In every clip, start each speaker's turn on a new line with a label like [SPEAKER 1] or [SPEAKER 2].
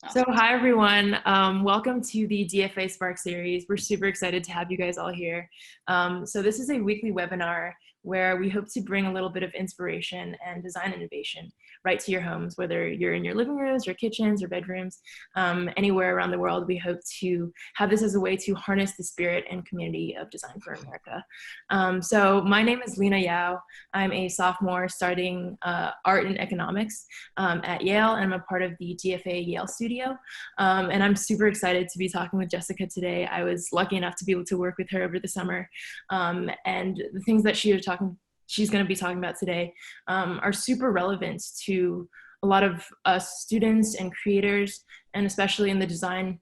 [SPEAKER 1] So
[SPEAKER 2] Awesome.
[SPEAKER 1] hi everyone, welcome to the DFA Spark series. We're super excited to have you guys all here. So this is a weekly webinar where we hope to bring a little bit of inspiration and design innovation right to your homes, whether you're in your living rooms, your kitchens, or bedrooms, anywhere around the world. We hope to have this as a way to harness the spirit and community of Design for America. So my name is Lena Yao. I'm a sophomore studying art and economics at Yale, and I'm a part of the DFA Yale studio. And I'm super excited to be talking with Jessica today. I was lucky enough to be able to work with her over the summer. And the things that she's going to be talking about today are super relevant to a lot of us students and creators, and especially in the Design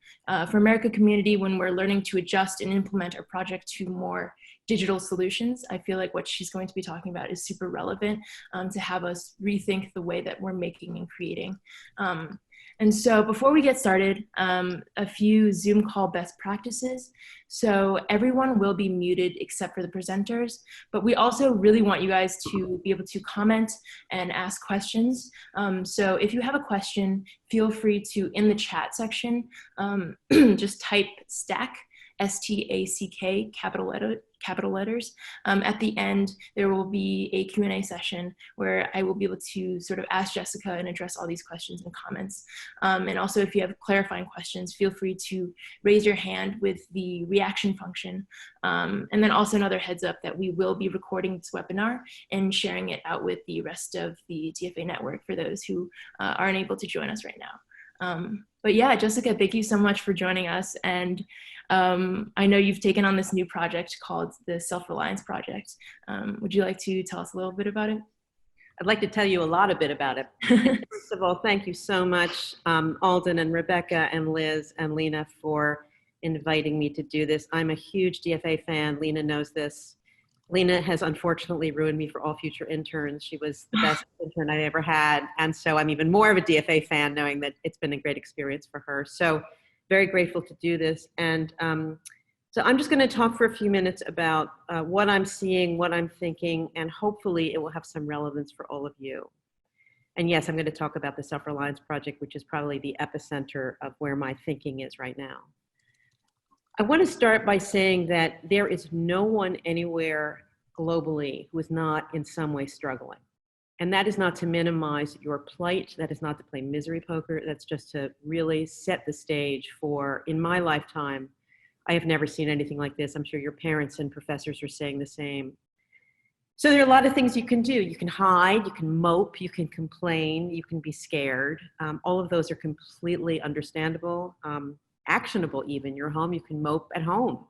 [SPEAKER 1] for America community when we're learning to adjust and implement our project to more digital solutions. I feel like what she's going to be talking about is super relevant to have us rethink the way that we're making and creating. And so before we get started, a few Zoom call best practices. So everyone will be muted except for the presenters, but we also really want you guys to be able to comment and ask questions. So if you have a question, feel free to, in the chat section, just type stack, S-T-A-C-K, capital letters. At the end, there will be a Q&A session where I will be able to sort of ask Jessica and address all these questions and comments. And also, if you have clarifying questions, feel free to raise your hand with the reaction function. And then also another heads up that we will be recording this webinar and sharing it out with the rest of the DFA network for those who aren't able to join us right now. But yeah, Jessica, thank you so much for joining us. And I know you've taken on this new project called the SelfReliance Project. Would you like to tell us a little bit about it?
[SPEAKER 2] I'd like to tell you a lot a bit about it. First of all, thank you so much, Alden and Rebecca and Liz and Lena, for inviting me to do this. I'm a huge DFA fan. Lena knows this. Lena has unfortunately ruined me for all future interns. She was the best intern I ever had. And so I'm even more of a DFA fan, knowing that it's been a great experience for her. So very grateful to do this. And so I'm just going to talk for a few minutes about what I'm seeing, what I'm thinking, and hopefully it will have some relevance for all of you. And yes, I'm going to talk about the SelfReliance Project, which is probably the epicenter of where my thinking is right now. I want to start by saying that there is no one anywhere globally who is not in some way struggling. And that is not to minimize your plight. That is not to play misery poker. That's just to really set the stage for, in my lifetime, I have never seen anything like this. I'm sure your parents and professors are saying the same. So there are a lot of things you can do. You can hide, you can mope, you can complain, you can be scared. All of those are completely understandable. Actionable even. You're home, you can mope at home.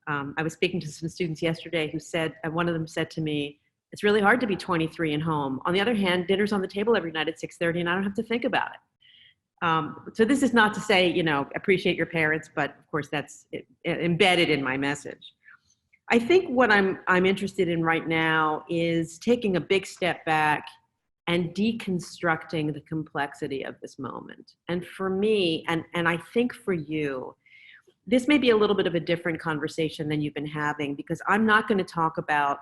[SPEAKER 2] I was speaking to some students yesterday who said, one of them said to me, it's really hard to be 23 and home. On the other hand, dinner's on the table every night at 6:30 and I don't have to think about it. So this is not to say, appreciate your parents, but of course that's embedded in my message. I think what I'm interested in right now is taking a big step back and deconstructing the complexity of this moment. And for me, and I think for you, this may be a little bit of a different conversation than you've been having, because I'm not going to talk about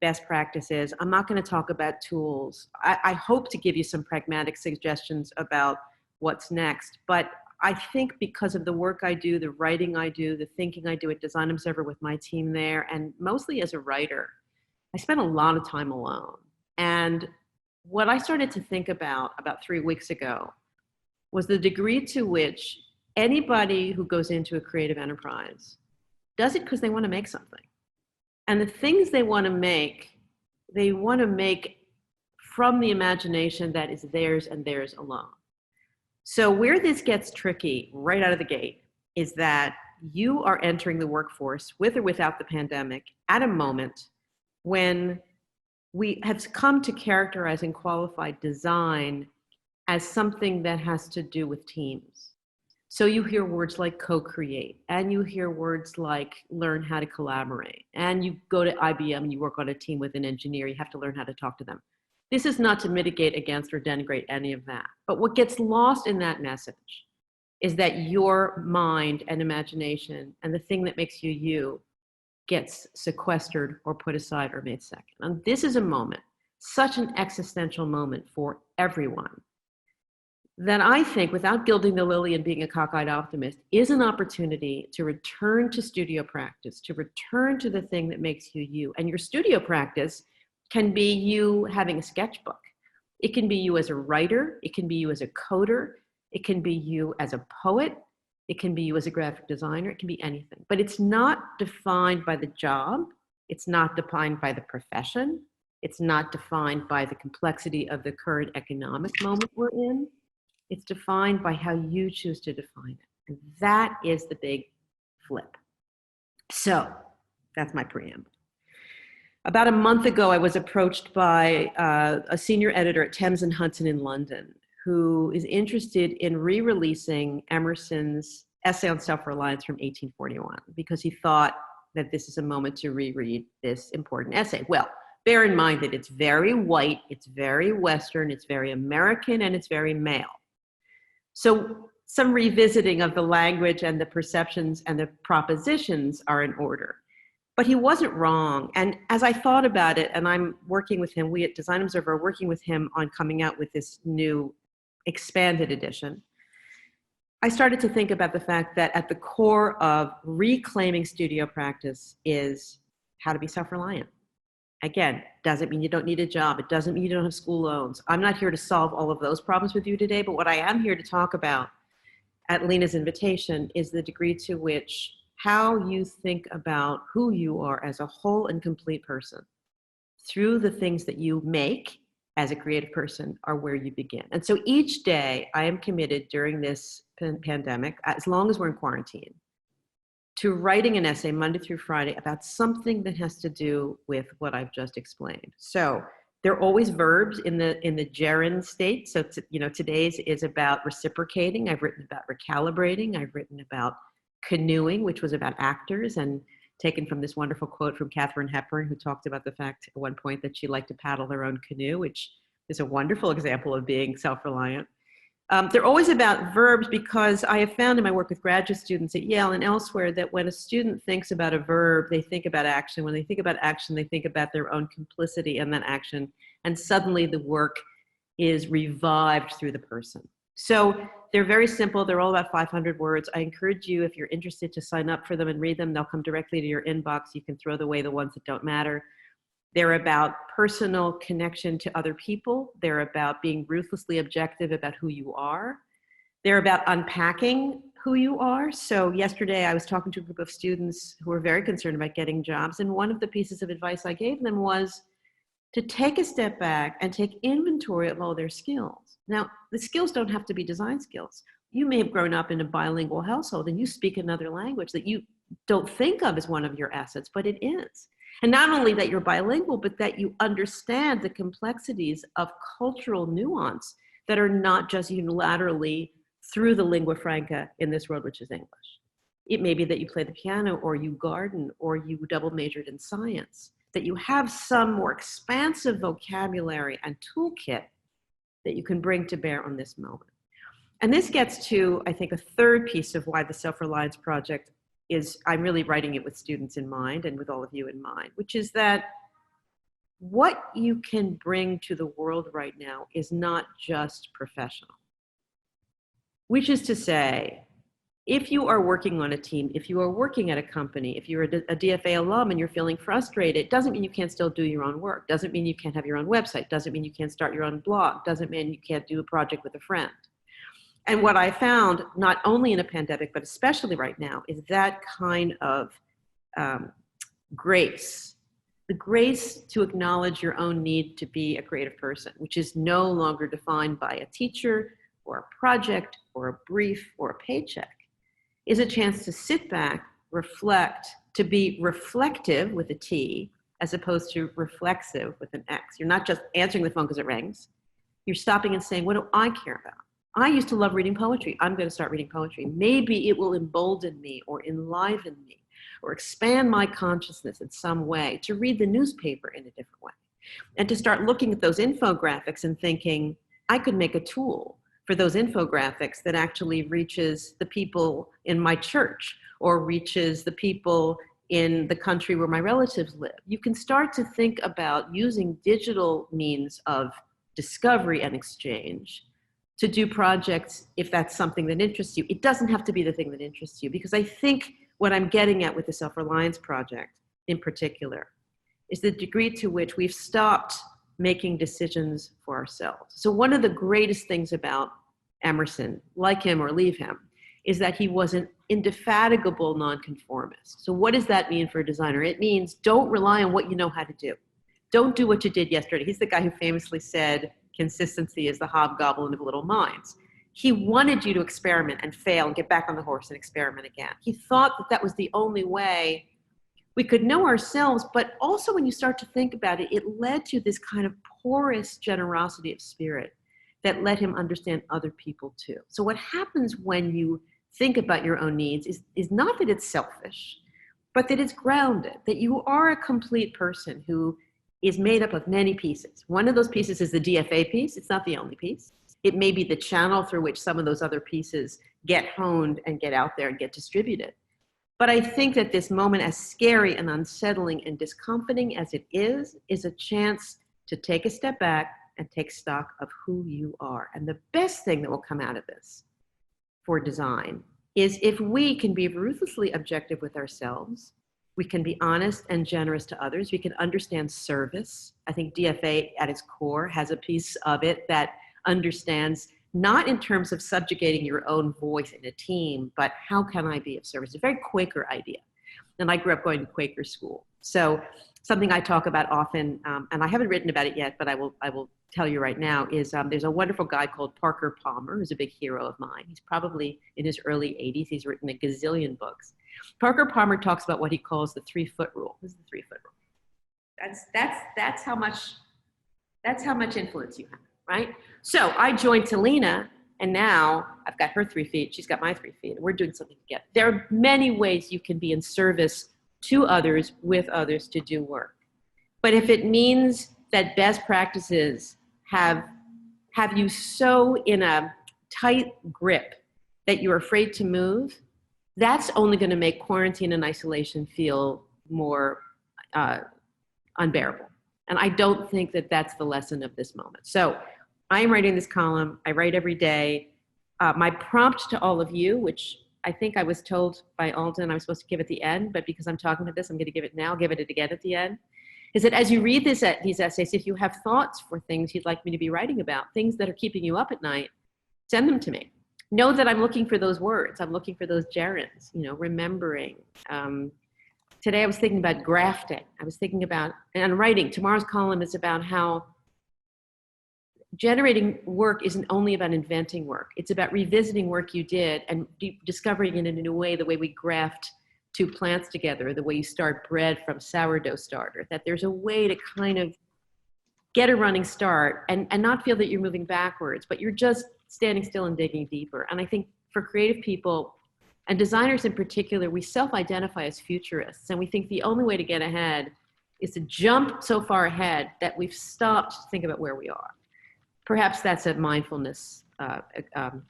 [SPEAKER 2] best practices. I'm not going to talk about tools. I hope to give you some pragmatic suggestions about what's next. But I think because of the work I do, the writing I do, the thinking I do at Design Observer with my team there, and mostly as a writer, I spent a lot of time alone. And what I started to think about 3 weeks ago was the degree to which anybody who goes into a creative enterprise does it because they want to make something. And the things they want to make from the imagination that is theirs and theirs alone. So where this gets tricky right out of the gate is that you are entering the workforce with or without the pandemic at a moment when we have come to characterize and qualify design as something that has to do with teams. So you hear words like co-create, and you hear words like learn how to collaborate, and you go to IBM and you work on a team with an engineer, you have to learn how to talk to them. This is not to mitigate against or denigrate any of that. But what gets lost in that message is that your mind and imagination and the thing that makes you you gets sequestered or put aside or made second. And this is a moment, such an existential moment for everyone. that I think, without gilding the lily and being a cockeyed optimist, is an opportunity to return to studio practice, to return to the thing that makes you you. And your studio practice can be you having a sketchbook. It can be you as a writer. It can be you as a coder. It can be you as a poet. It can be you as a graphic designer. It can be anything. But it's not defined by the job. It's not defined by the profession. It's not defined by the complexity of the current economic moment we're in. It's defined by how you choose to define it. And that is the big flip. So that's my preamble. About a month ago, I was approached by a senior editor at Thames and Hudson in London, who is interested in re-releasing Emerson's essay on self-reliance from 1841, because he thought that this is a moment to reread this important essay. Well, bear in mind that it's very white, it's very Western, it's very American, and it's very male. So some revisiting of the language and the perceptions and the propositions are in order. But he wasn't wrong. And as I thought about it, and I'm working with him, we at Design Observer are working with him on coming out with this new expanded edition, I started to think about the fact that at the core of reclaiming studio practice is how to be self-reliant. Again, doesn't mean you don't need a job. It doesn't mean you don't have school loans. I'm not here to solve all of those problems with you today, but what I am here to talk about at Lena's invitation is the degree to which how you think about who you are as a whole and complete person through the things that you make as a creative person are where you begin. And so each day I am committed during this pandemic, as long as we're in quarantine, to writing an essay Monday through Friday about something that has to do with what I've just explained. So there are always verbs in the gerund state. So today's is about reciprocating. I've written about recalibrating. I've written about canoeing, which was about actors, and taken from this wonderful quote from Katharine Hepburn, who talked about the fact at one point that she liked to paddle her own canoe, which is a wonderful example of being self-reliant. They're always about verbs, because I have found in my work with graduate students at Yale and elsewhere that when a student thinks about a verb, they think about action. When they think about action, they think about their own complicity in that action. And suddenly the work is revived through the person. So they're very simple. They're all about 500 words. I encourage you, if you're interested, to sign up for them and read them. They'll come directly to your inbox. You can throw away the ones that don't matter. They're about personal connection to other people. They're about being ruthlessly objective about who you are. They're about unpacking who you are. So yesterday I was talking to a group of students who were very concerned about getting jobs. And one of the pieces of advice I gave them was to take a step back and take inventory of all their skills. Now, the skills don't have to be design skills. You may have grown up in a bilingual household and you speak another language that you don't think of as one of your assets, but it is. And not only that you're bilingual, but that you understand the complexities of cultural nuance that are not just unilaterally through the lingua franca in this world, which is English. It may be that you play the piano, or you garden, or you double majored in science, that you have some more expansive vocabulary and toolkit that you can bring to bear on this moment. And this gets to, I think, a third piece of why the Self-Reliance Project is, I'm really writing it with students in mind and with all of you in mind, which is that what you can bring to the world right now is not just professional. Which is to say, if you are working on a team, if you are working at a company, if you're a DFA alum and you're feeling frustrated, doesn't mean you can't still do your own work. Doesn't mean you can't have your own website. Doesn't mean you can't start your own blog. Doesn't mean you can't do a project with a friend. And what I found, not only in a pandemic, but especially right now, is that kind of grace. The grace to acknowledge your own need to be a creative person, which is no longer defined by a teacher or a project or a brief or a paycheck, is a chance to sit back, reflect, to be reflective with a T, as opposed to reflexive with an X. You're not just answering the phone because it rings. You're stopping and saying, what do I care about? I used to love reading poetry. I'm going to start reading poetry. Maybe it will embolden me or enliven me or expand my consciousness in some way to read the newspaper in a different way. And to start looking at those infographics and thinking, I could make a tool for those infographics that actually reaches the people in my church or reaches the people in the country where my relatives live. You can start to think about using digital means of discovery and exchange to do projects if that's something that interests you. It doesn't have to be the thing that interests you, because I think what I'm getting at with the Self-Reliance Project in particular is the degree to which we've stopped making decisions for ourselves. So one of the greatest things about Emerson, like him or leave him, is that he was an indefatigable nonconformist. So what does that mean for a designer? It means don't rely on what you know how to do. Don't do what you did yesterday. He's the guy who famously said, consistency is the hobgoblin of little minds. He wanted you to experiment and fail and get back on the horse and experiment again. He thought that that was the only way we could know ourselves, but also when you start to think about it, it led to this kind of porous generosity of spirit that let him understand other people too. So what happens when you think about your own needs is not that it's selfish, but that it's grounded, that you are a complete person who is made up of many pieces. One of those pieces is the DFA piece. It's not the only piece. It may be the channel through which some of those other pieces get honed and get out there and get distributed. But I think that this moment, as scary and unsettling and discomforting as it is a chance to take a step back and take stock of who you are. And the best thing that will come out of this for design is if we can be ruthlessly objective with ourselves, we can be honest and generous to others, we can understand service. I think DFA at its core has a piece of it that understands not in terms of subjugating your own voice in a team, but how can I be of service? It's a very Quaker idea. And I grew up going to Quaker school. So something I talk about often, and I haven't written about it yet, but I will tell you right now, is there's a wonderful guy called Parker Palmer, who's a big hero of mine. He's probably in his early 80s. He's written a gazillion books. Parker Palmer talks about what he calls the 3-foot rule. This is the 3-foot rule. That's how much influence you have, right? So I joined Talina, and now I've got her 3 feet, she's got my 3 feet, and we're doing something together. There are many ways you can be in service to others, with others, to do work. But if it means that best practices have you so in a tight grip that you're afraid to move, that's only going to make quarantine and isolation feel more unbearable. And I don't think that that's the lesson of this moment. So I'm writing this column. I write every day. My prompt to all of you, which I think I was told by Alden I was supposed to give at the end, but because I'm talking about this, I'm going to give it now, give it again at the end, is that as you read these essays, if you have thoughts for things you'd like me to be writing about, things that are keeping you up at night, send them to me. Know that I'm looking for those words. I'm looking for those gerunds, remembering. Today I was thinking about grafting. I was thinking about, and writing, tomorrow's column is about how generating work isn't only about inventing work. It's about revisiting work you did and discovering it in a new way, the way we graft two plants together, the way you start bread from sourdough starter, that there's a way to kind of get a running start and not feel that you're moving backwards, but you're just standing still and digging deeper. And I think for creative people and designers in particular, we self-identify as futurists, and we think the only way to get ahead is to jump so far ahead that we've stopped to think about where we are. Perhaps that's a mindfulness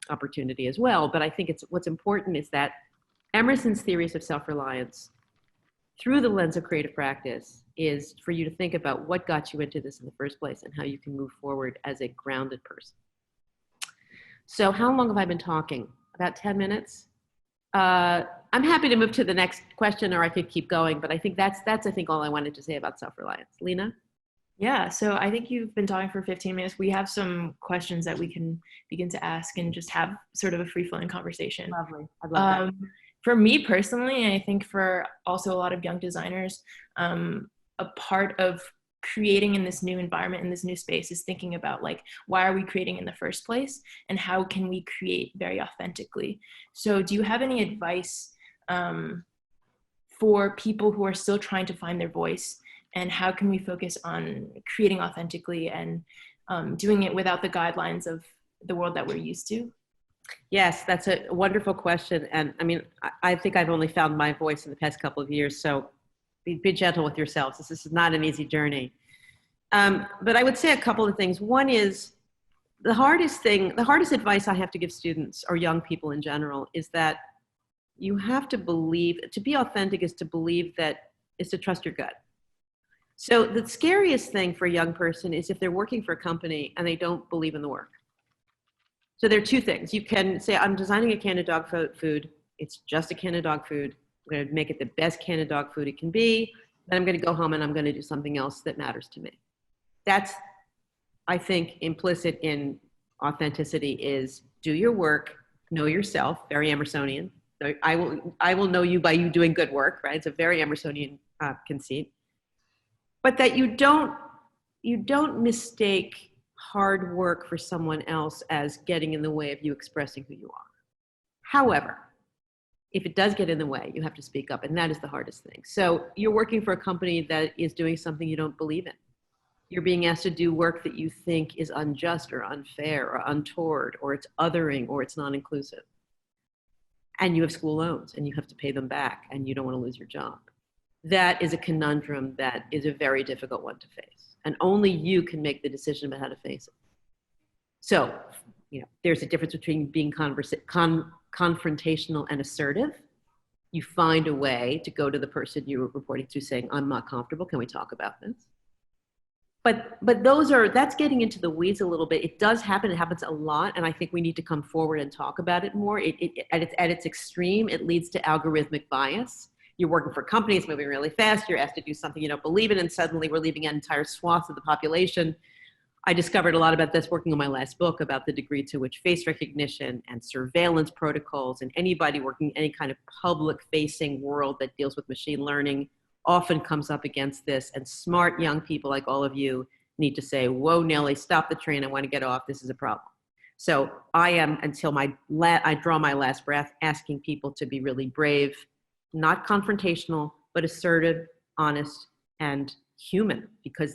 [SPEAKER 2] opportunity as well, but I think what's important is that Emerson's theories of self-reliance through the lens of creative practice is for you to think about what got you into this in the first place and how you can move forward as a grounded person. So how long have I been talking? About 10 minutes? I'm happy to move to the next question, or I could keep going, but I think that's I think all I wanted to say about self-reliance. Lena?
[SPEAKER 1] Yeah, so I think you've been talking for 15 minutes. We have some questions that we can begin to ask and just have sort of a free-flowing conversation.
[SPEAKER 2] Lovely. I love that.
[SPEAKER 1] For me personally, and I think for also a lot of young designers, a part of creating in this new environment, in this new space, is thinking about like, why are we creating in the first place? And how can we create very authentically? So do you have any advice for people who are still trying to find their voice? And how can we focus on creating authentically and doing it without the guidelines of the world that we're used to?
[SPEAKER 2] Yes, that's a wonderful question. And I mean, I think I've only found my voice in the past couple of years. So be gentle with yourselves. This is not an easy journey. But I would say a couple of things. One is the hardest advice I have to give students or young people in general is that you have to believe, to be authentic is to believe that, is to trust your gut. So the scariest thing for a young person is if they're working for a company and they don't believe in the work. So there are two things. You can say, I'm designing a can of dog food. It's just a can of dog food. I'm going to make it the best can of dog food it can be. Then I'm going to go home and I'm going to do something else that matters to me. That's, I think, implicit in authenticity is do your work, know yourself, very Emersonian. I will know you by you doing good work, right? It's a very Emersonian conceit. But that you don't mistake hard work for someone else as getting in the way of you expressing who you are. However, if it does get in the way, you have to speak up, and that is the hardest thing. So you're working for a company that is doing something you don't believe in. You're being asked to do work that you think is unjust or unfair or untoward, or it's othering, or it's non-inclusive. And you have school loans, and you have to pay them back, and you don't want to lose your job. That is a conundrum that is a very difficult one to face. And only you can make the decision about how to face it. So, there's a difference between being confrontational and assertive. You find a way to go to the person you're reporting to saying, I'm not comfortable, can we talk about this? But that's getting into the weeds a little bit. It does happen, it happens a lot, and I think we need to come forward and talk about it more. At its extreme, it leads to algorithmic bias. You're working for companies moving really fast, you're asked to do something you don't believe in, and suddenly we're leaving entire swaths of the population. I discovered a lot about this working on my last book about the degree to which face recognition and surveillance protocols and anybody working in any kind of public-facing world that deals with machine learning often comes up against this. And smart young people like all of you need to say, whoa, Nellie, stop the train. I want to get off. This is a problem. So I am, until I draw my last breath, asking people to be really brave, not confrontational, but assertive, honest, and human, because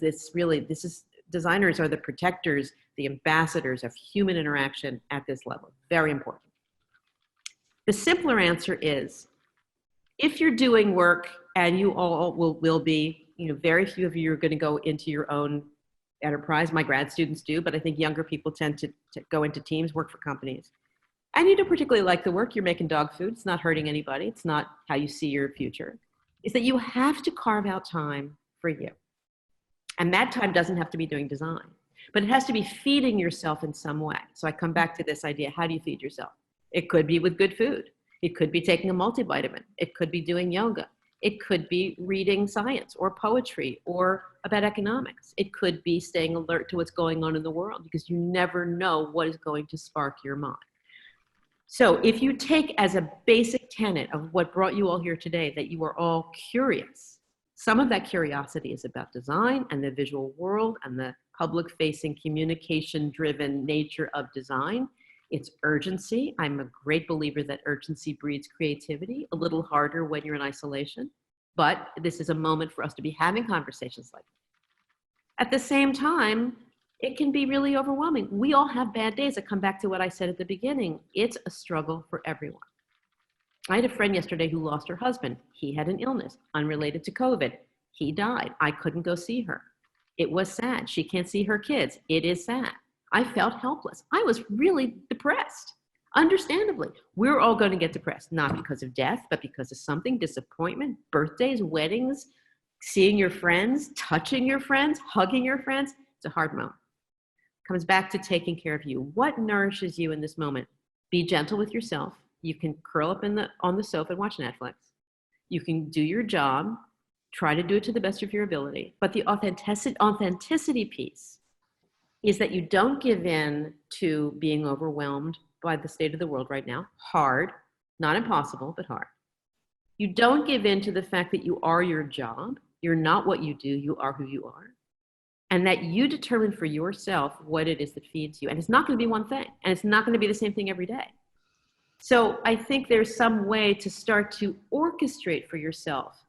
[SPEAKER 2] designers are the protectors, the ambassadors of human interaction at this level. Very important. The simpler answer is, if you're doing work, and you all will be, very few of you are going to go into your own enterprise. My grad students do, but I think younger people tend to go into teams, work for companies. And you don't particularly like the work. You're making dog food. It's not hurting anybody. It's not how you see your future. Is that you have to carve out time for you. And that time doesn't have to be doing design, but it has to be feeding yourself in some way. So I come back to this idea, how do you feed yourself? It could be with good food. It could be taking a multivitamin. It could be doing yoga. It could be reading science or poetry or about economics. It could be staying alert to what's going on in the world, because you never know what is going to spark your mind. So if you take as a basic tenet of what brought you all here today that you are all curious, some of that curiosity is about design and the visual world and the public-facing, communication-driven nature of design. It's urgency. I'm a great believer that urgency breeds creativity, a little harder when you're in isolation, but this is a moment for us to be having conversations like that. At the same time, it can be really overwhelming. We all have bad days. I come back to what I said at the beginning. It's a struggle for everyone. I had a friend yesterday who lost her husband. He had an illness unrelated to COVID. He died. I couldn't go see her. It was sad. She can't see her kids. It is sad. I felt helpless. I was really depressed. Understandably, we're all going to get depressed, not because of death, but because of something, disappointment, birthdays, weddings, seeing your friends, touching your friends, hugging your friends. It's a hard moment. Comes back to taking care of you. What nourishes you in this moment? Be gentle with yourself. You can curl up on the sofa and watch Netflix. You can do your job. Try to do it to the best of your ability. But the authenticity piece is that you don't give in to being overwhelmed by the state of the world right now. Hard, not impossible, but hard. You don't give in to the fact that you are your job. You're not what you do. You are who you are. And that you determine for yourself what it is that feeds you. And it's not going to be one thing. And it's not going to be the same thing every day. So I think there's some way to start to orchestrate for yourself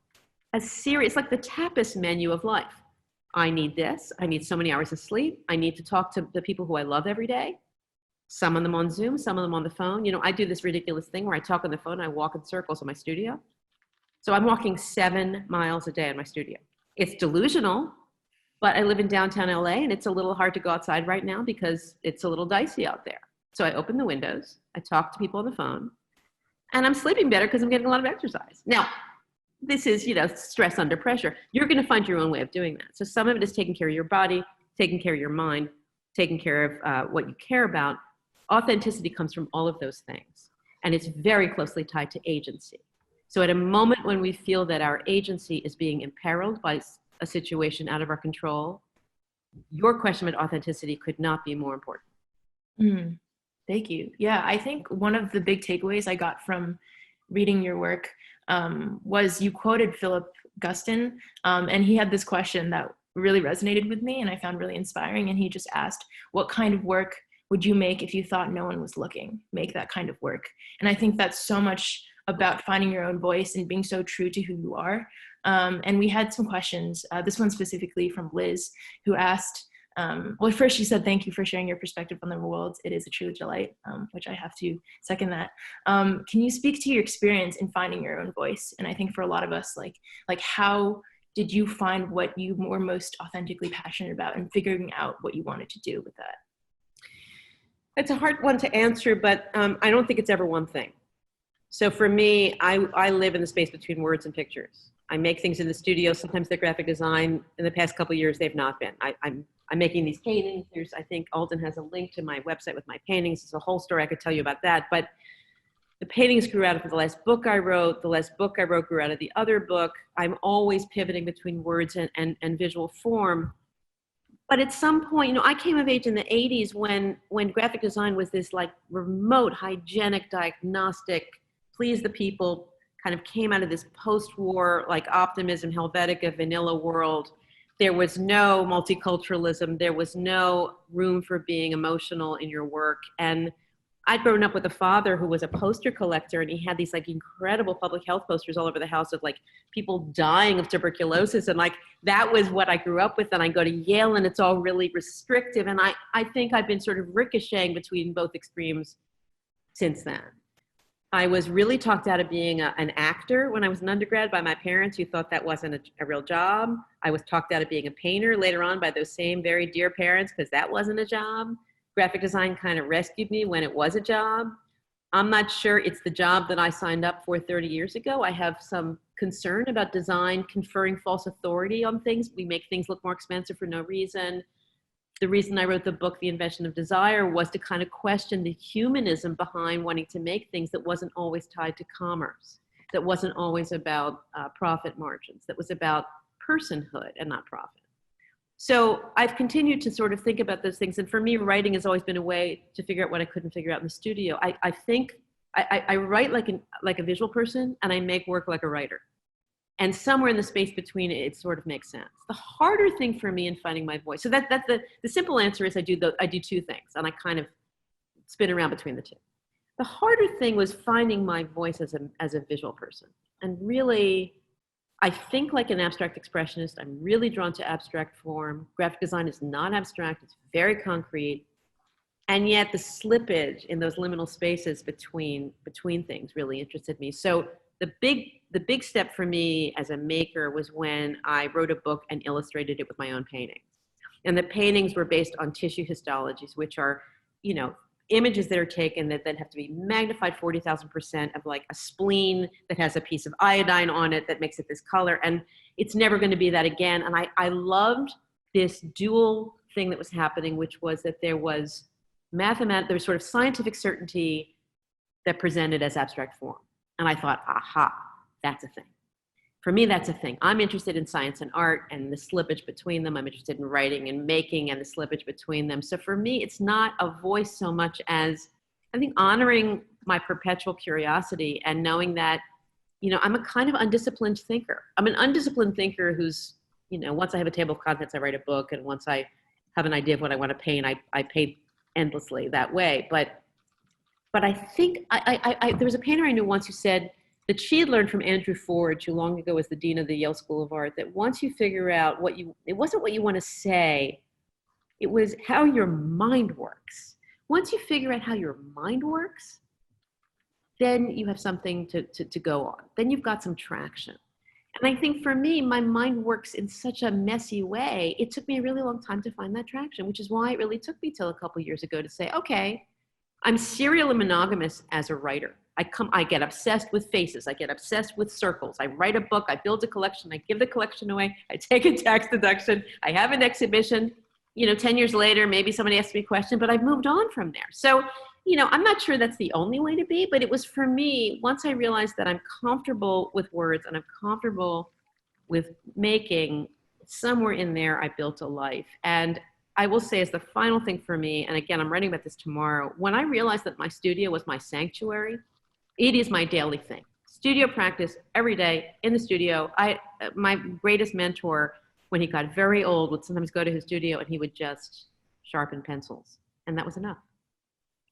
[SPEAKER 2] a series, like the tapas menu of life. I need this. I need so many hours of sleep. I need to talk to the people who I love every day. Some of them on Zoom, some of them on the phone. I do this ridiculous thing where I talk on the phone and I walk in circles in my studio. So I'm walking 7 miles a day in my studio. It's delusional, but I live in downtown LA and it's a little hard to go outside right now because it's a little dicey out there. So I open the windows, I talk to people on the phone, and I'm sleeping better because I'm getting a lot of exercise. Now, this is, stress under pressure. You're going to find your own way of doing that. So some of it is taking care of your body, taking care of your mind, taking care of what you care about. authenticity comes from all of those things. And it's very closely tied to agency. So at a moment when we feel that our agency is being imperiled by a situation out of our control, your question about authenticity could not be more important.
[SPEAKER 1] Mm, thank you. Yeah, I think one of the big takeaways I got from reading your work was you quoted Philip Guston, and he had this question that really resonated with me and I found really inspiring. And he just asked, what kind of work would you make if you thought no one was looking? Make that kind of work. And I think that's so much about finding your own voice and being so true to who you are. And we had some questions, this one specifically from Liz, who asked, well, first she said, thank you for sharing your perspective on the world. It is a true delight, which I have to second that. Can you speak to your experience in finding your own voice? And I think for a lot of us, like how did you find what you were most authentically passionate about and figuring out what you wanted to do with that?
[SPEAKER 2] It's a hard one to answer, but I don't think it's ever one thing. So for me, I live in the space between words and pictures. I make things in the studio. Sometimes they're graphic design. In the past couple of years, they've not been. I'm making these paintings. I think Alden has a link to my website with my paintings. It's a whole story. I could tell you about that. But the paintings grew out of the last book I wrote. The last book I wrote grew out of the other book. I'm always pivoting between words and visual form. But at some point, I came of age in the 80s when graphic design was this like remote, hygienic, diagnostic, please the people, kind of came out of this post-war like optimism, Helvetica, vanilla world. There was no multiculturalism. There was no room for being emotional in your work. And I'd grown up with a father who was a poster collector, and he had these like incredible public health posters all over the house of like people dying of tuberculosis. And like, that was what I grew up with. And I go to Yale and it's all really restrictive. And I think I've been sort of ricocheting between both extremes since then. I was really talked out of being an actor when I was an undergrad by my parents who thought that wasn't a real job. I was talked out of being a painter later on by those same very dear parents because that wasn't a job. Graphic design kind of rescued me when it was a job. I'm not sure it's the job that I signed up for 30 years ago. I have some concern about design conferring false authority on things. We make things look more expensive for no reason. The reason I wrote the book, The Invention of Desire, was to kind of question the humanism behind wanting to make things that wasn't always tied to commerce, that wasn't always about profit margins, that was about personhood and not profit. So I've continued to sort of think about those things. And for me, writing has always been a way to figure out what I couldn't figure out in the studio. I think I write like a visual person, and I make work like a writer. And somewhere in the space between it sort of makes sense. The harder thing for me in finding my voice, so that's the simple answer is I do two things, and I kind of spin around between the two. The harder thing was finding my voice as a visual person. And really, I think like an abstract expressionist. I'm really drawn to abstract form. Graphic design is not abstract, it's very concrete. And yet the slippage in those liminal spaces between things really interested me. So the big step for me as a maker was when I wrote a book and illustrated it with my own paintings. And the paintings were based on tissue histologies, which are, images that are taken that then have to be magnified 40,000% of like a spleen that has a piece of iodine on it that makes it this color. And it's never going to be that again. And I loved this dual thing that was happening, which was that there was there was sort of scientific certainty that presented as abstract form. And I thought, aha, that's a thing. For me, that's a thing. I'm interested in science and art and the slippage between them. I'm interested in writing and making and the slippage between them. So for me, it's not a voice so much as, I think, honoring my perpetual curiosity and knowing that, I'm a kind of undisciplined thinker. I'm an undisciplined thinker who's, once I have a table of contents, I write a book. And once I have an idea of what I want to paint, I paint endlessly that way. But I think there was a painter I knew once who said that she had learned from Andrew Forge, who long ago was the dean of the Yale School of Art, that once you figure out it wasn't what you want to say, it was how your mind works. Once you figure out how your mind works, then you have something to go on. Then you've got some traction. And I think for me, my mind works in such a messy way. It took me a really long time to find that traction, which is why it really took me till a couple years ago to say, okay, I'm serial and monogamous as a writer. I get obsessed with faces. I get obsessed with circles. I write a book. I build a collection. I give the collection away. I take a tax deduction. I have an exhibition. 10 years later, maybe somebody asks me a question, but I've moved on from there. So, I'm not sure that's the only way to be, but it was for me, once I realized that I'm comfortable with words and I'm comfortable with making, somewhere in there, I built a life. And I will say as the final thing for me, and again, I'm writing about this tomorrow, when I realized that my studio was my sanctuary, it is my daily thing. Studio practice every day in the studio. My greatest mentor, when he got very old, would sometimes go to his studio and he would just sharpen pencils. And that was enough.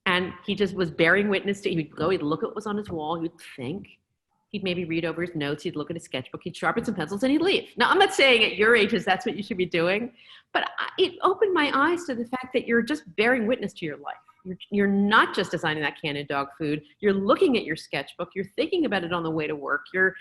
[SPEAKER 2] And he just was bearing witness to, he would go, he'd look at what was on his wall, he would think, he'd maybe read over his notes, he'd look at his sketchbook, he'd sharpen some pencils and he'd leave. Now, I'm not saying at your ages that's what you should be doing, but it opened my eyes to the fact that you're just bearing witness to your life. You're not just designing that canned dog food. You're looking at your sketchbook. You're thinking about it on the way to work. You're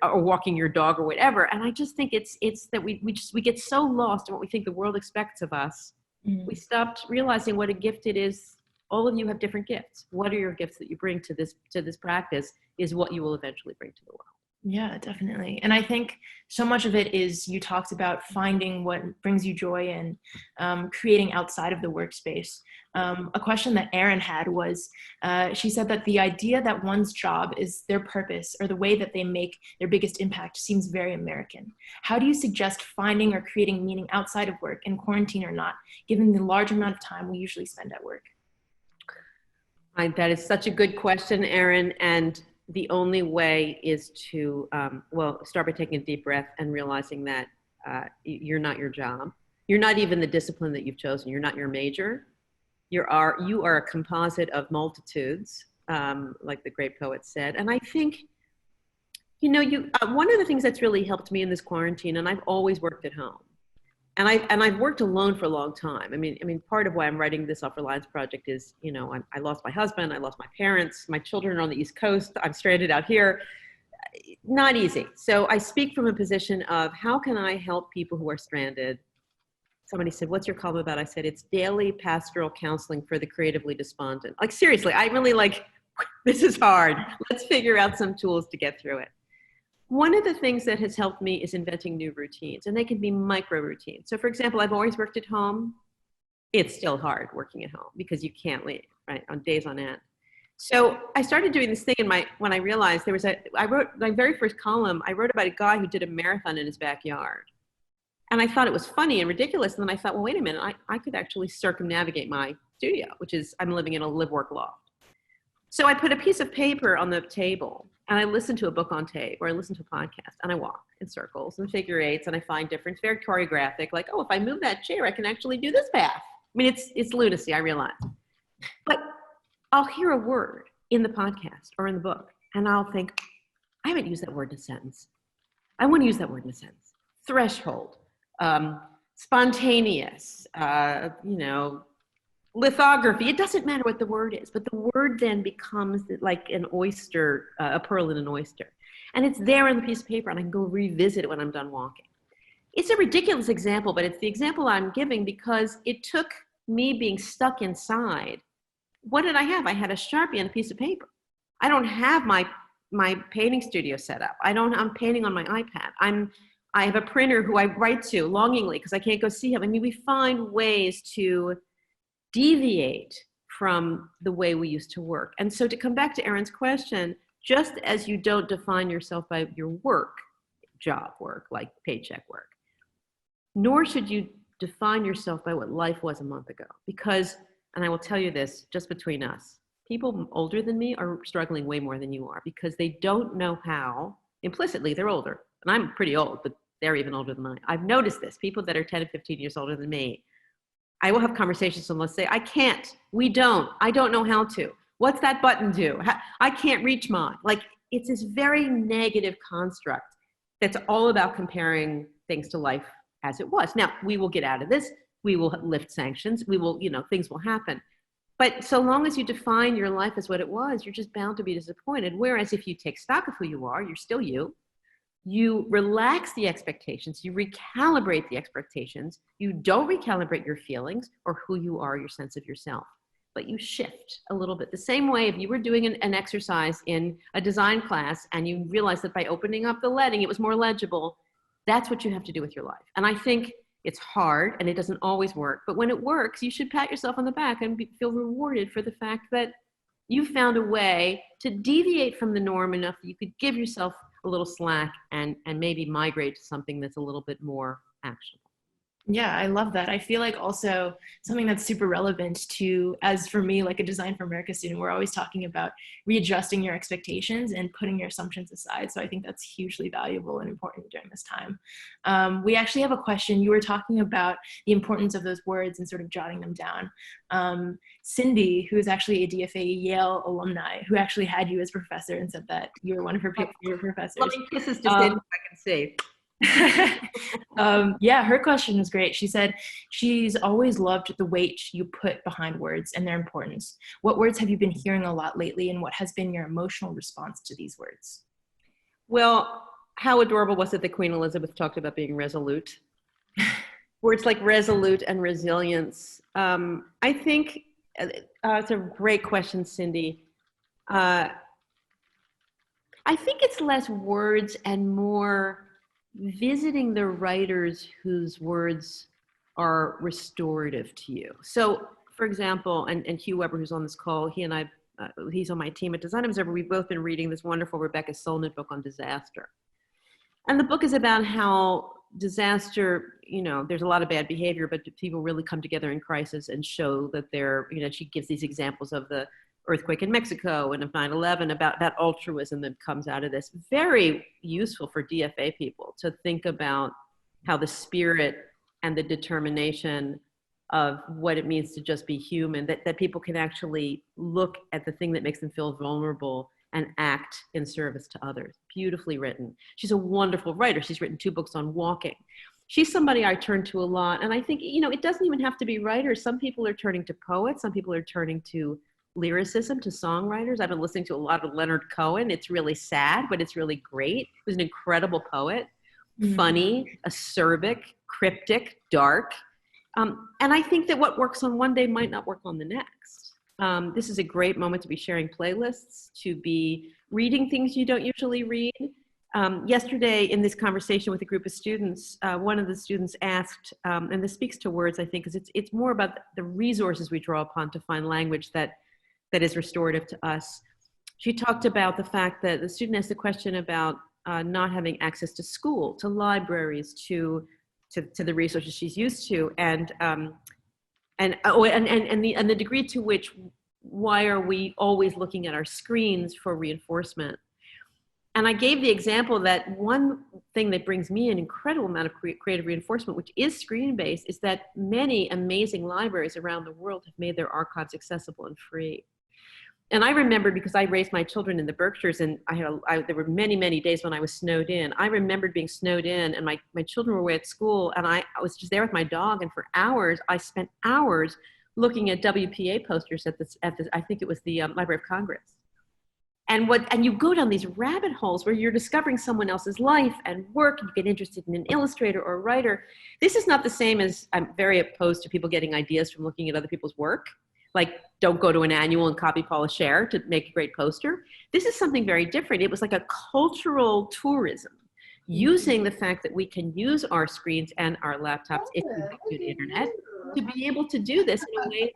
[SPEAKER 2] or walking your dog or whatever. And I just think it's that we get so lost in what we think the world expects of us. We stopped realizing what a gift it is. All of you have different gifts. What are your gifts that you bring to this practice is what you will eventually bring to the world.
[SPEAKER 1] Yeah, definitely. And I think so much of it is, you talked about finding what brings you joy and creating outside of the workspace. A question that Erin had was, she said that the idea that one's job is their purpose or the way that they make their biggest impact seems very American. How do you suggest finding or creating meaning outside of work, in quarantine or not, given the large amount of time we usually spend at work?
[SPEAKER 2] That is such a good question, Erin. And the only way is to, start by taking a deep breath and realizing that you're not your job. You're not even the discipline that you've chosen. You're not your major. You are a composite of multitudes, like the great poet said. And I think, one of the things that's really helped me in this quarantine, and I've always worked at home, and I've worked alone for a long time. I mean, part of why I'm writing this SelfReliance Project is, I lost my husband, I lost my parents, my children are on the East Coast, I'm stranded out here. Not easy. So I speak from a position of, how can I help people who are stranded? Somebody said, what's your column about? I said, it's daily pastoral counseling for the creatively despondent. Like, seriously, I really this is hard. Let's figure out some tools to get through it. One of the things that has helped me is inventing new routines, and they can be micro routines. So for example, I've always worked at home. It's still hard working at home because you can't leave, right, on days on end. So I started doing this thing when I realized I wrote my very first column, I wrote about a guy who did a marathon in his backyard. And I thought it was funny and ridiculous. And then I thought, well, wait a minute, I could actually circumnavigate my studio, which is, I'm living in a live-work loft. So I put a piece of paper on the table, and I listen to a book on tape, or I listen to a podcast, and I walk in circles and figure eights, and I find different, very choreographic, like, oh, if I move that chair, I can actually do this path. I mean, it's lunacy, I realize. But I'll hear a word in the podcast or in the book, and I'll think, I haven't used that word in a sentence. I want to use that word in a sentence. Threshold, spontaneous, lithography. It doesn't matter what the word is, but the word then becomes like an oyster, a pearl in an oyster. And it's there on the piece of paper, and I can go revisit it when I'm done walking. It's a ridiculous example, but it's the example I'm giving because it took me being stuck inside. What did I have? I had a Sharpie and a piece of paper. I don't have my painting studio set up. I'm painting on my iPad. I have a printer who I write to longingly because I can't go see him. I mean, we find ways to deviate from the way we used to work. And so to come back to Erin's question, just as you don't define yourself by your work, job work, like paycheck work, nor should you define yourself by what life was a month ago. Because, and I will tell you this, just between us, people older than me are struggling way more than you are because they don't know how, implicitly, they're older. And I'm pretty old, but they're even older than I. I've noticed this, people that are 10 and 15 years older than me, I will have conversations and they'll say, I can't, I don't know how to. What's that button do? I can't reach mine. Like, it's this very negative construct that's all about comparing things to life as it was. Now, we will get out of this. We will lift sanctions. We will, things will happen. But so long as you define your life as what it was, you're just bound to be disappointed. Whereas if you take stock of who you are, you're still you. You relax the expectations, you recalibrate the expectations, you don't recalibrate your feelings or who you are, your sense of yourself, but you shift a little bit. The same way if you were doing an exercise in a design class and you realized that by opening up the leading, it was more legible, that's what you have to do with your life. And I think It's hard and it doesn't always work. But when it works, you should pat yourself on the back and feel rewarded for the fact that you found a way to deviate from the norm enough that you could give yourself a little slack and maybe migrate to something that's a little bit more actionable.
[SPEAKER 1] Yeah, I love that. I feel like also something that's super relevant to, as for me, like a Design for America student, we're always talking about readjusting your expectations and putting your assumptions aside. So I think that's hugely valuable and important during this time. We actually have a question. You were talking about the importance of those words and sort of jotting them down. Cindy, who is actually a DFA Yale alumni, who actually had you as professor and said that you were one of her favorite professors.
[SPEAKER 2] Loving kisses to Cindy, I can see.
[SPEAKER 1] Yeah, her question was great. She said she's always loved the weight you put behind words and their importance. What words have you been hearing a lot lately, and what has been your emotional response to these words?
[SPEAKER 2] Well, how adorable was it that Queen Elizabeth talked about being resolute? Words like resolute and resilience. I think it's a great question, Cindy. I think it's less words and more visiting the writers whose words are restorative to you. So, for example, and Hugh Weber, who's on this call, he and I, he's on my team at Design Observer, we've both been reading this wonderful Rebecca Solnit book on disaster. And the book is about how disaster, you know, there's a lot of bad behavior, but people really come together in crisis and show that they're, you know, she gives these examples of the earthquake in Mexico and of 9/11, about that altruism that comes out of this. Very useful for DFA people to think about how the spirit and the determination of what it means to just be human, that people can actually look at the thing that makes them feel vulnerable and act in service to others. Beautifully written. She's a wonderful writer. She's written 2 books on walking. She's somebody I turn to a lot. And I think, you know, it doesn't even have to be writers. Some people are turning to poets. Some people are turning to lyricism, to songwriters. I've been listening to a lot of Leonard Cohen. It's really sad, but it's really great. He was an incredible poet, funny, acerbic, cryptic, dark. And I think that what works on one day might not work on the next. This is a great moment to be sharing playlists, to be reading things you don't usually read. Yesterday in this conversation with a group of students, one of the students asked, and this speaks to words, I think, because it's more about the resources we draw upon to find language that is restorative to us. She talked about the fact that the student asked the question about not having access to school, to libraries, to the resources she's used to, and the degree to which, why are we always looking at our screens for reinforcement? And I gave the example that one thing that brings me an incredible amount of creative reinforcement, which is screen-based, is that many amazing libraries around the world have made their archives accessible and free. And I remember, because I raised my children in the Berkshires, and there were many, many days when I was snowed in. I remembered being snowed in, and my children were away at school, and I was just there with my dog, and for hours, I spent hours looking at WPA posters at I think it was the Library of Congress. And you go down these rabbit holes where you're discovering someone else's life and work, and you get interested in an illustrator or a writer. This is not the same as, I'm very opposed to people getting ideas from looking at other people's work. Like, don't go to an annual and copy Paula Scher to make a great poster. This is something very different. It was like a cultural tourism, using the fact that we can use our screens and our laptops, if we have good internet, to be able to do this in a way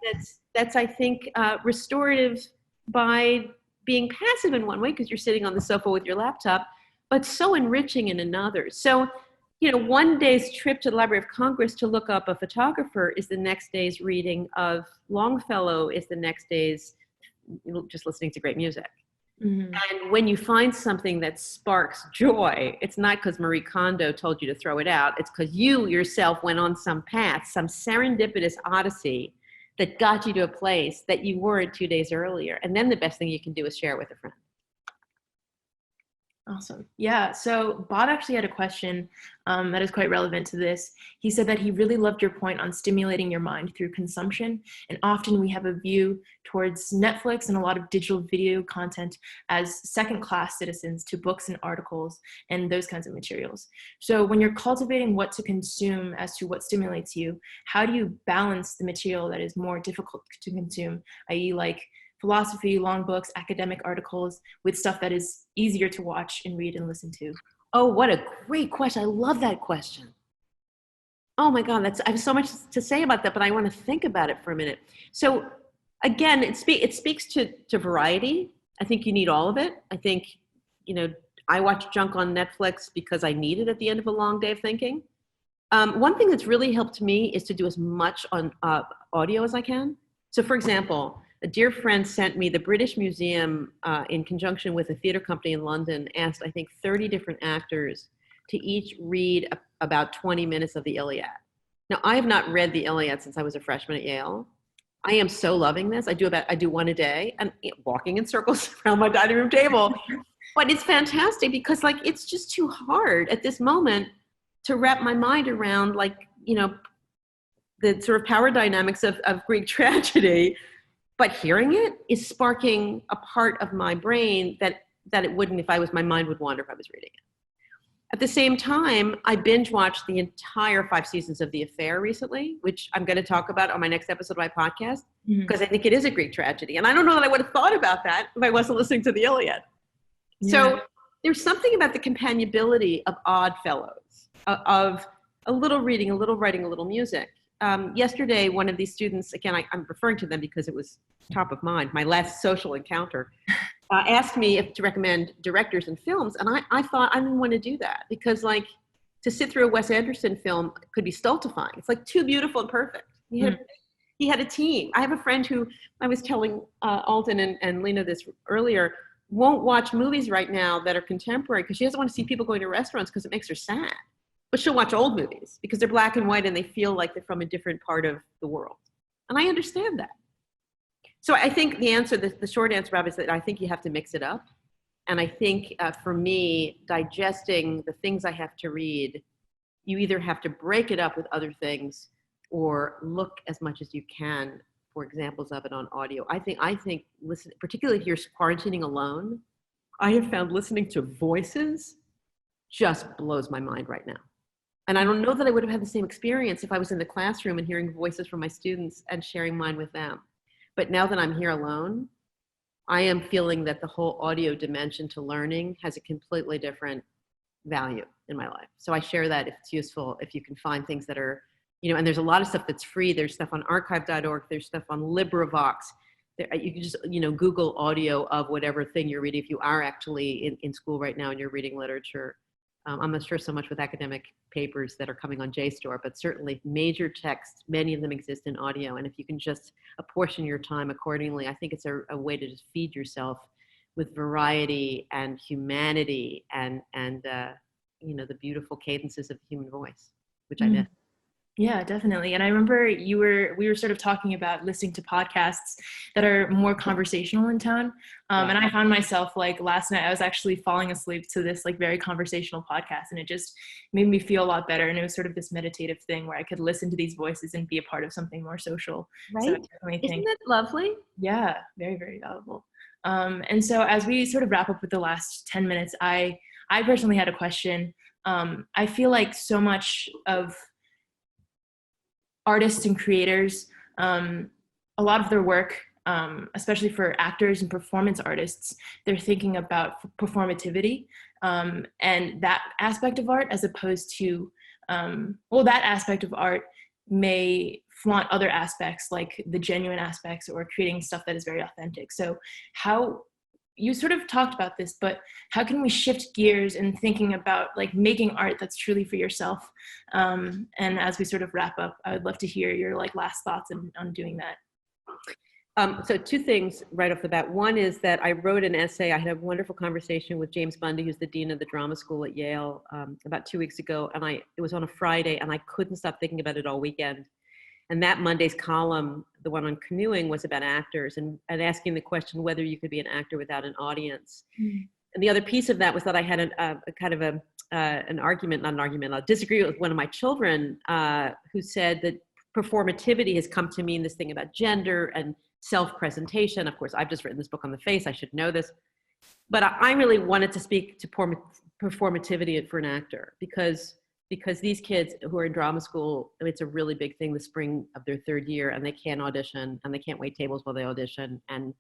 [SPEAKER 2] that's I think, restorative by being passive in one way, because you're sitting on the sofa with your laptop, but so enriching in another. So, you know, one day's trip to the Library of Congress to look up a photographer is the next day's reading of Longfellow, is the next day's just listening to great music. Mm-hmm. And when you find something that sparks joy, it's not because Marie Kondo told you to throw it out. It's because you yourself went on some path, some serendipitous odyssey that got you to a place that you weren't 2 days earlier. And then the best thing you can do is share it with a friend.
[SPEAKER 1] Awesome. Yeah. So Bob actually had a question that is quite relevant to this. He said that he really loved your point on stimulating your mind through consumption. And often we have a view towards Netflix and a lot of digital video content as second-class citizens to books and articles and those kinds of materials. So when you're cultivating what to consume as to what stimulates you, how do you balance the material that is more difficult to consume, i.e. like philosophy, long books, academic articles, with stuff that is easier to watch and read and listen to?
[SPEAKER 2] Oh, what a great question. I love that question. Oh my God, I have so much to say about that, but I want to think about it for a minute. So again, it speaks to variety. I think you need all of it. I think, I watch junk on Netflix because I need it at the end of a long day of thinking. One thing that's really helped me is to do as much on audio as I can. So for example, a dear friend sent me, the British Museum, in conjunction with a theater company in London, asked, I think, 30 different actors to each read about 20 minutes of the Iliad. Now, I have not read the Iliad since I was a freshman at Yale. I am so loving this. I do one a day, and walking in circles around my dining room table. But it's fantastic because it's just too hard at this moment to wrap my mind around the sort of power dynamics of Greek tragedy. But hearing it is sparking a part of my brain that it wouldn't my mind would wander if I was reading it. At the same time, I binge watched the entire 5 seasons of The Affair recently, which I'm going to talk about on my next episode of my podcast, because I think it is a Greek tragedy. And I don't know that I would have thought about that if I wasn't listening to the Iliad. Yeah. So there's something about the companionability of Odd Fellows, of a little reading, a little writing, a little music. Yesterday, one of these students, again, I'm referring to them because it was top of mind, my last social encounter, asked me to recommend directors and films. And I thought I didn't want to do that because to sit through a Wes Anderson film could be stultifying. It's too beautiful and perfect. He had a team. I have a friend who, I was telling Alden and Lena this earlier, won't watch movies right now that are contemporary because she doesn't want to see people going to restaurants because it makes her sad. But she'll watch old movies because they're black and white and they feel like they're from a different part of the world. And I understand that. So I think the short answer, Rob, is that I think you have to mix it up. And I think for me, digesting the things I have to read, you either have to break it up with other things or look as much as you can for examples of it on audio. I think listen, particularly if you're quarantining alone, I have found listening to voices just blows my mind right now. And I don't know that I would have had the same experience if I was in the classroom and hearing voices from my students and sharing mine with them. But now that I'm here alone, I am feeling that the whole audio dimension to learning has a completely different value in my life. So I share that if it's useful, if you can find things that are, and there's a lot of stuff that's free. There's stuff on archive.org. There's stuff on LibriVox. You can just, Google audio of whatever thing you're reading. If you are actually in school right now and you're reading literature, I'm not sure so much with academic papers that are coming on JSTOR, but certainly major texts, many of them exist in audio. And if you can just apportion your time accordingly, I think it's a way to just feed yourself with variety and humanity and the beautiful cadences of the human voice, which I miss.
[SPEAKER 1] Yeah, definitely. And I remember we were sort of talking about listening to podcasts that are more conversational in tone. And I found myself last night, I was actually falling asleep to this very conversational podcast, and it just made me feel a lot better. And it was sort of this meditative thing where I could listen to these voices and be a part of something more social.
[SPEAKER 2] Right.
[SPEAKER 1] So I definitely think,
[SPEAKER 2] isn't that lovely?
[SPEAKER 1] Yeah, very, very valuable. And so as we sort of wrap up with the last 10 minutes, I personally had a question. I feel like so much of artists and creators, a lot of their work, especially for actors and performance artists, they're thinking about performativity and that aspect of art, as opposed to, that aspect of art may flaunt other aspects, like the genuine aspects or creating stuff that is very authentic. So you sort of talked about this, but how can we shift gears in thinking about making art that's truly for yourself? And as we sort of wrap up, I would love to hear your last thoughts on doing that.
[SPEAKER 2] So 2 things right off the bat. One is that I wrote an essay. I had a wonderful conversation with James Bundy, who's the dean of the drama school at Yale, about 2 weeks ago. And it was on a Friday, and I couldn't stop thinking about it all weekend. And that Monday's column, the one on canoeing, was about actors and asking the question whether you could be an actor without an audience. Mm. And the other piece of that was that I had an argument, not an argument, I'll disagree with one of my children who said that performativity has come to mean this thing about gender and self-presentation. Of course, I've just written this book on the face. I should know this. But I really wanted to speak to performativity for an actor because these kids who are in drama school, it's a really big thing the spring of their 3rd year, and they can't audition and they can't wait tables while they audition, and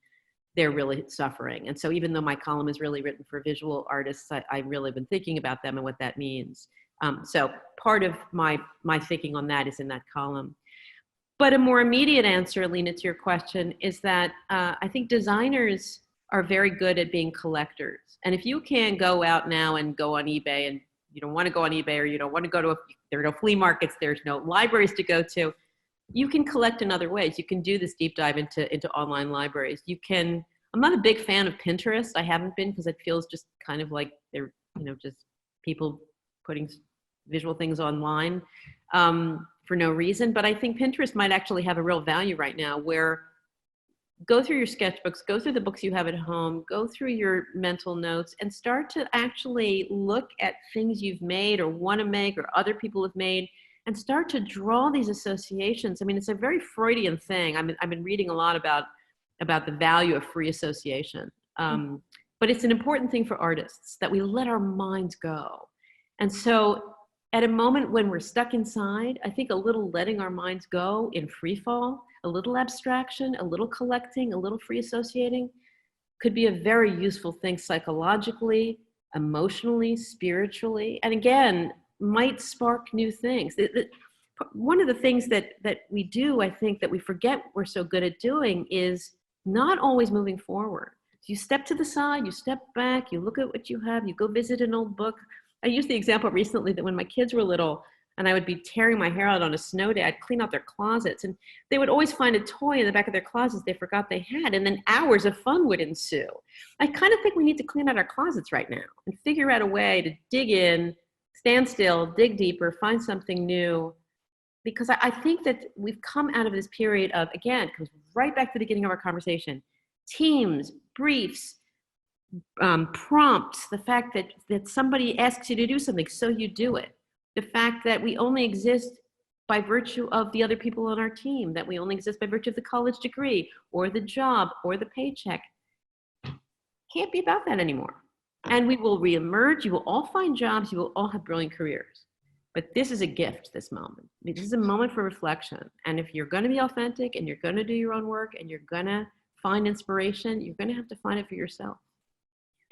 [SPEAKER 2] they're really suffering. And so even though my column is really written for visual artists, I've really been thinking about them and what that means. So part of my thinking on that is in that column. But a more immediate answer, Alina, to your question is that I think designers are very good at being collectors. And if you can go out now and go on eBay, and you don't want to go on eBay, or you don't want to go to there are no flea markets, there's no libraries to go to, you can collect in other ways. You can do this deep dive into online libraries. You can, I'm not a big fan of Pinterest. I haven't been, because it feels just kind of like they're, just people putting visual things online for no reason. But I think Pinterest might actually have a real value right now, where go through your sketchbooks, go through the books you have at home, go through your mental notes, and start to actually look at things you've made or want to make or other people have made, and start to draw these associations. I mean, it's a very Freudian thing. I've been reading a lot about the value of free association. But it's an important thing for artists, that we let our minds go. And so at a moment when we're stuck inside, I think a little letting our minds go in free fall, a little abstraction, a little collecting, a little free associating could be a very useful thing psychologically, emotionally, spiritually, and again, might spark new things. One of the things that we do, I think, that we forget we're so good at doing is not always moving forward. So you step to the side, you step back, you look at what you have, you go visit an old book. I used the example recently that when my kids were little and I would be tearing my hair out on a snow day, I'd clean out their closets, and they would always find a toy in the back of their closets they forgot they had, and then hours of fun would ensue. I kind of think we need to clean out our closets right now and figure out a way to dig in, stand still, dig deeper, find something new. Because I think that we've come out of this period of, again, comes right back to the beginning of our conversation, teams, briefs, prompts, the fact that somebody asks you to do something, so you do it. The fact that we only exist by virtue of the other people on our team, that we only exist by virtue of the college degree or the job or the paycheck. Can't be about that anymore. And we will reemerge. You will all find jobs. You will all have brilliant careers. But this is a gift, this moment. This is a moment for reflection. And if you're going to be authentic and you're going to do your own work and you're going to find inspiration, you're going to have to find it for yourself.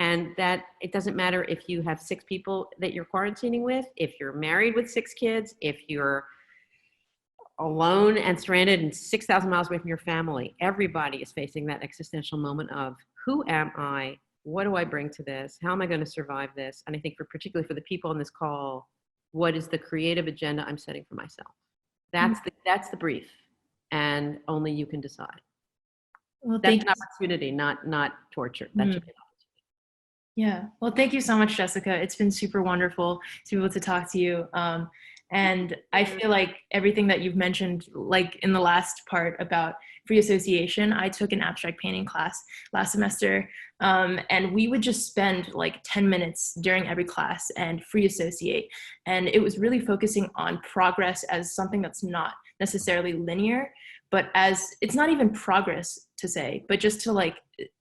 [SPEAKER 2] And that it doesn't matter if you have 6 people that you're quarantining with, if you're married with 6 kids, if you're alone and stranded and 6,000 miles away from your family. Everybody is facing that existential moment of, who am I? What do I bring to this? How am I going to survive this? And I think particularly for the people on this call, what is the creative agenda I'm setting for myself? That's the brief, and only you can decide.
[SPEAKER 1] Well,
[SPEAKER 2] that's an opportunity, not torture. That should be an opportunity.
[SPEAKER 1] Yeah. Well, thank you so much, Jessica. It's been super wonderful to be able to talk to you. And I feel like everything that you've mentioned, like in the last part about free association, I took an abstract painting class last semester, and we would just spend like 10 minutes during every class and free associate. And it was really focusing on progress as something that's not necessarily linear, but as it's not even progress to say, but just to, like,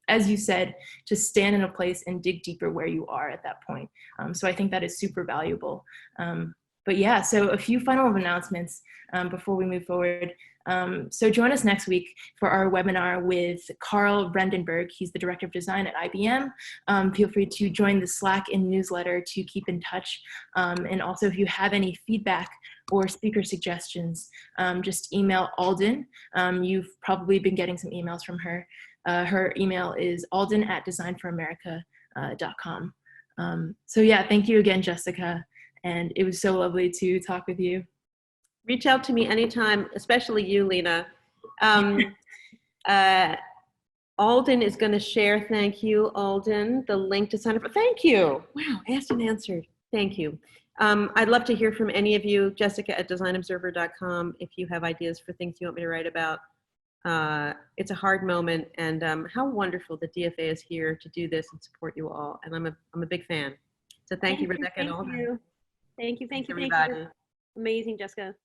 [SPEAKER 1] as you said, to stand in a place and dig deeper where you are at that point. So I think that is super valuable. But yeah, so a few final announcements before we move forward. So join us next week for our webinar with Carl Brandenburg. He's the Director of Design at IBM. Feel free to join the Slack and newsletter to keep in touch. And also, if you have any feedback or speaker suggestions, just email Alden. You've probably been getting some emails from her. Her email is alden@designforamerica.com. So yeah, thank you again, Jessica. And it was so lovely to talk with you.
[SPEAKER 2] Reach out to me anytime, especially you, Lena. Alden is going to share, thank you, Alden, the link to sign up. Thank you. Wow, asked and answered. Thank you. I'd love to hear from any of you, Jessica@designobserver.com, if you have ideas for things you want me to write about. It's a hard moment, and how wonderful the DFA is here to do this and support you all. And I'm a big fan. So thank you, Rebecca and Alden.
[SPEAKER 3] Thank you, everybody. Amazing, Jessica.